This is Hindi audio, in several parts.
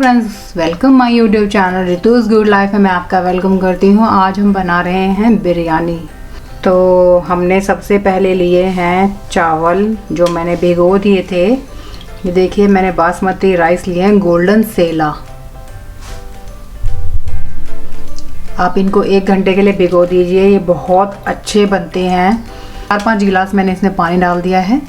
Friends, welcome my YouTube channel Ritu's good life में मैं आपका वेलकम करती हूँ। आज हम बना रहे हैं बिरयानी। तो हमने सबसे पहले लिए हैं चावल जो मैंने भिगो दिए थे। ये देखिए मैंने बासमती राइस लिए हैं गोल्डन सेला। आप इनको 1 घंटे के लिए भिगो दीजिए, ये बहुत अच्छे बनते हैं। 4-5 गिलास मैंने इसमें पानी डाल दिया है।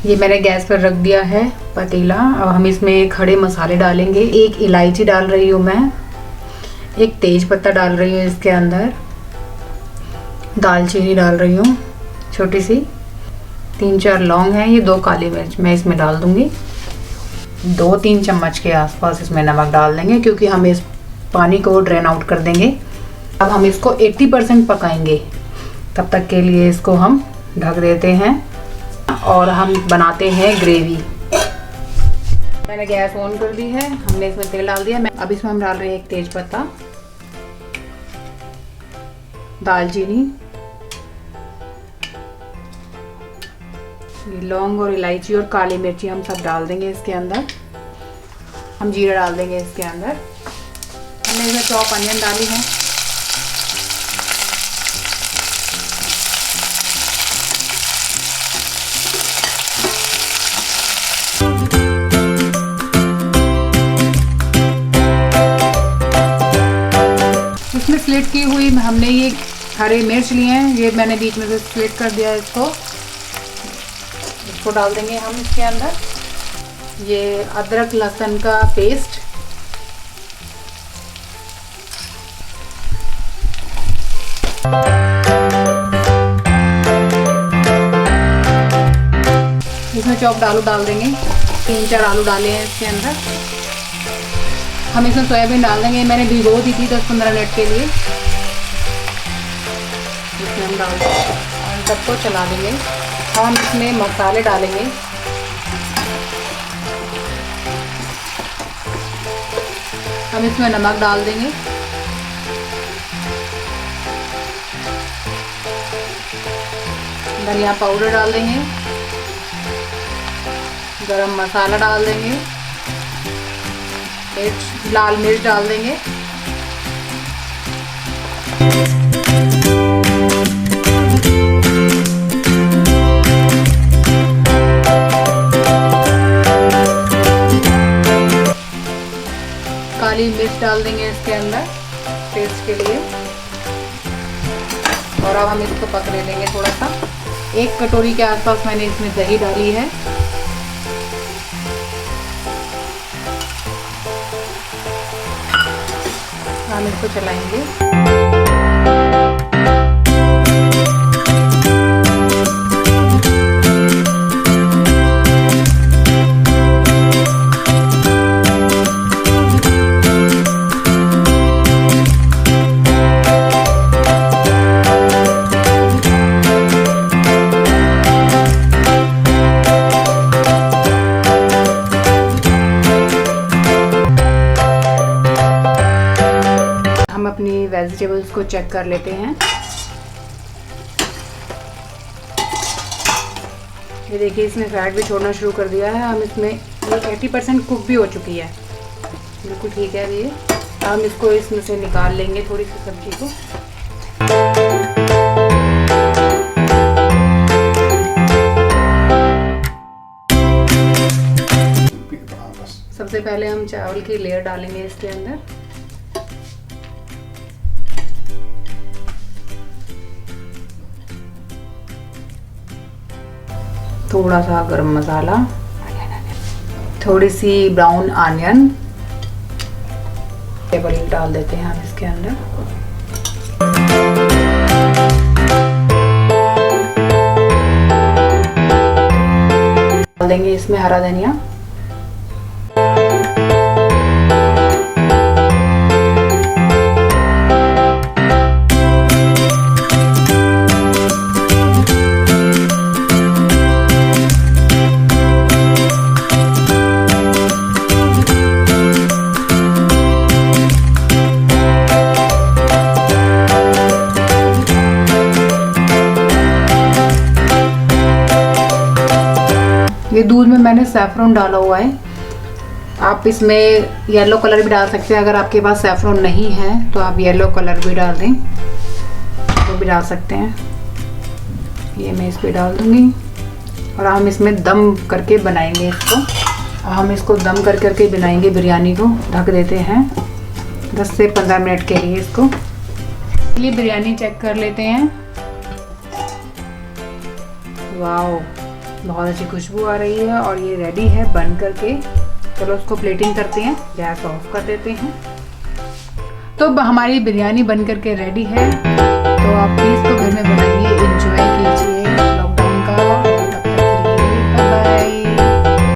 ये मैंने गैस पर रख दिया है पतीला। अब हम इसमें खड़े मसाले डालेंगे। 1 इलायची डाल रही हूँ मैं, 1 तेज पत्ता डाल रही हूँ इसके अंदर, दालचीनी डाल रही हूँ छोटी सी, 3-4 लौंग हैं, ये 2 काली मिर्च मैं इसमें डाल दूँगी। 2-3 चम्मच के आसपास इसमें नमक डाल देंगे क्योंकि हम इस पानी को ड्रेन आउट कर देंगे। अब हम इसको 80% पकाएंगे, तब तक के लिए इसको हम ढक देते हैं और हम बनाते हैं ग्रेवी। मैंने गैस ऑन कर दी है, हमने इसमें तेल डाल दिया। अब इसमें हम डाल रहे हैं 1 तेज पत्ता, दालचीनी, लौंग और इलायची और काली मिर्ची हम सब डाल देंगे इसके अंदर। हम जीरा डाल देंगे इसके अंदर। हमने इसमें चॉप अनियन डाली है। इसमें स्लिट की हुई हमने ये हरे मिर्च लिए हैं, ये मैंने बीच में से स्लिट कर दिया है। इसको डाल देंगे हम इसके अंदर। ये अदरक लहसुन का पेस्ट, इसमें चॉप्ड आलू डाल देंगे। 3-4 आलू डाले हैं इसके अंदर। हम इसमें सोयाबीन डाल देंगे, मैंने भिगो दी थी 10-15 मिनट के लिए। इसमें हम डाल देंगे और सबको चला देंगे। हम इसमें मसाले डालेंगे। हम इसमें नमक डाल देंगे, धनिया पाउडर डाल देंगे, गरम मसाला डाल देंगे, लाल मिर्च डाल देंगे, काली मिर्च डाल देंगे इसके अंदर टेस्ट के लिए। और अब हम इसको पकने देंगे थोड़ा सा। 1 कटोरी के आसपास मैंने इसमें दही डाली है। हम इसको चलाएंगे। अपनी वेजिटेबल्स को चेक कर लेते हैं। ये देखिए इसने फैट भी छोड़ना शुरू कर दिया है। हम इसमें 80% कुक भी हो चुकी है, बिल्कुल ठीक है ये। हम इसको इसमें से निकाल लेंगे थोड़ी सी सब्जी को। सबसे पहले हम चावल की लेयर डालेंगे इसके अंदर। थोड़ा सा गरम मसाला, थोड़ी सी ब्राउन ऑनियन, टेबल डाल देते हैं हम इसके अंदर। डाल देंगे इसमें हरा धनिया, ये दूध में मैंने सैफरन डाला हुआ है। आप इसमें येलो कलर भी डाल सकते हैं, अगर आपके पास सैफरन नहीं है तो आप येलो कलर भी डाल दें, वो भी डाल सकते हैं। ये मैं इस पर डाल दूँगी और हम इसमें दम करके बनाएंगे इसको। हम इसको दम करके बनाएंगे बिरयानी को। ढक देते हैं 10 से 15 मिनट के लिए इसको। चलिए बिरयानी चेक कर लेते हैं। वाओ, बहुत अच्छी खुशबू आ रही है और ये रेडी है बन करके। चलो उसको प्लेटिंग करते हैं, गैस ऑफ कर देते हैं। तो हमारी बिरयानी बन करके रेडी है। तो आप प्लीज़ तो घर में बनाइए, एंजॉय